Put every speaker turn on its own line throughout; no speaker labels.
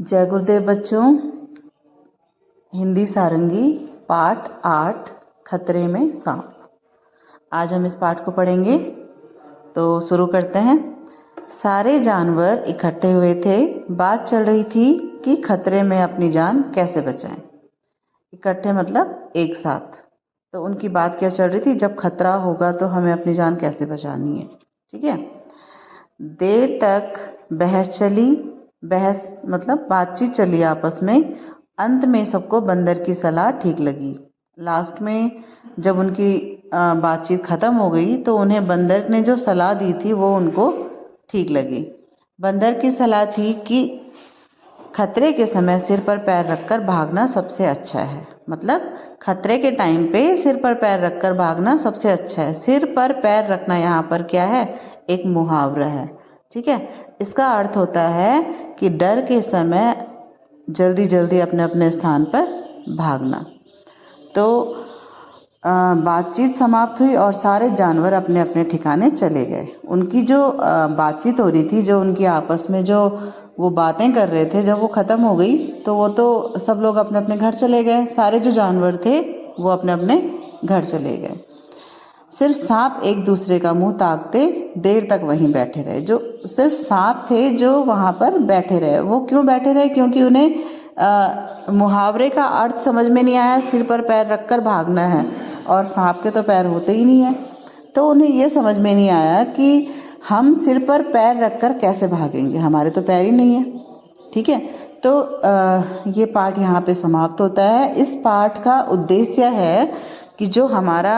जय गुरुदेव बच्चों। हिंदी सारंगी पाठ 8 खतरे में सांप। आज हम इस पाठ को पढ़ेंगे, तो शुरू करते हैं। सारे जानवर इकट्ठे हुए थे। बात चल रही थी कि खतरे में अपनी जान कैसे बचाएं। इकट्ठे मतलब एक साथ। तो उनकी बात क्या चल रही थी, जब खतरा होगा तो हमें अपनी जान कैसे बचानी है। ठीक है। देर तक बहस चली। बहस मतलब बातचीत चली आपस में। अंत में सबको बंदर की सलाह ठीक लगी। लास्ट में जब उनकी बातचीत ख़त्म हो गई तो उन्हें बंदर ने जो सलाह दी थी वो उनको ठीक लगी। बंदर की सलाह थी कि खतरे के समय सिर पर पैर रखकर भागना सबसे अच्छा है। मतलब खतरे के टाइम पे सिर पर पैर रखकर भागना सबसे अच्छा है। सिर पर पैर रखना यहाँ पर क्या है, एक मुहावरा है। ठीक है। इसका अर्थ होता है कि डर के समय जल्दी जल्दी अपने अपने स्थान पर भागना। तो बातचीत समाप्त हुई और सारे जानवर अपने अपने ठिकाने चले गए। उनकी जो बातचीत हो रही थी, जो उनकी आपस में जो वो बातें कर रहे थे, जब वो ख़त्म हो गई तो वो तो सब लोग अपने अपने घर चले गए। सारे जो जानवर थे वो अपने अपने घर चले गए। सिर्फ सांप एक दूसरे का मुंह ताकते देर तक वहीं बैठे रहे। जो सिर्फ सांप थे जो वहाँ पर बैठे रहे। वो क्यों बैठे रहे? क्योंकि उन्हें मुहावरे का अर्थ समझ में नहीं आया। सिर पर पैर रखकर भागना है और सांप के तो पैर होते ही नहीं है। तो उन्हें ये समझ में नहीं आया कि हम सिर पर पैर रखकर कैसे भागेंगे, हमारे तो पैर ही नहीं है। ठीक है। तो ये पाठ यहाँ पे समाप्त होता है। इस पाठ का उद्देश्य है कि जो हमारा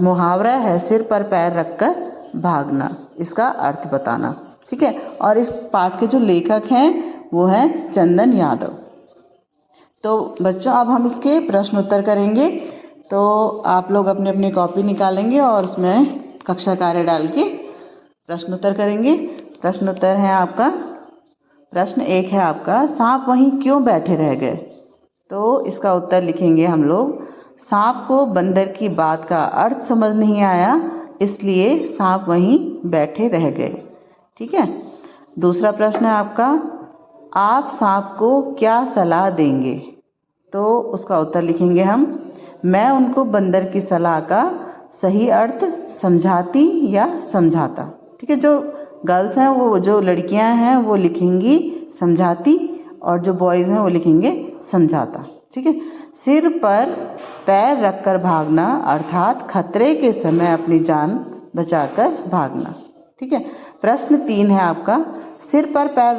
मुहावरा है सिर पर पैर रखकर भागना, इसका अर्थ बताना। ठीक है। और इस पाठ के जो लेखक हैं वो हैं चंदन यादव। तो बच्चों अब हम इसके प्रश्न उत्तर करेंगे। तो आप लोग अपनी अपनी कॉपी निकालेंगे और उसमें कक्षा कार्य डाल के प्रश्न उत्तर करेंगे। प्रश्न उत्तर है आपका, प्रश्न 1 है आपका, सांप वहीं क्यों बैठे रह गए? तो इसका उत्तर लिखेंगे हम लोग, सांप को बंदर की बात का अर्थ समझ नहीं आया, इसलिए सांप वहीं बैठे रह गए। ठीक है। दूसरा प्रश्न है आपका, आप सांप को क्या सलाह देंगे? तो उसका उत्तर लिखेंगे हम, मैं उनको बंदर की सलाह का सही अर्थ समझाती या समझाता। ठीक है। जो गर्ल्स हैं, वो जो लड़कियां हैं वो लिखेंगी समझाती, और जो बॉयज़ हैं वो लिखेंगे समझाता। ठीक है। सिर पर पैर रखकर भागना अर्थात खतरे के समय अपनी जान बचाकर भागना। ठीक है। प्रश्न 3 है आपका, सिर पर पैर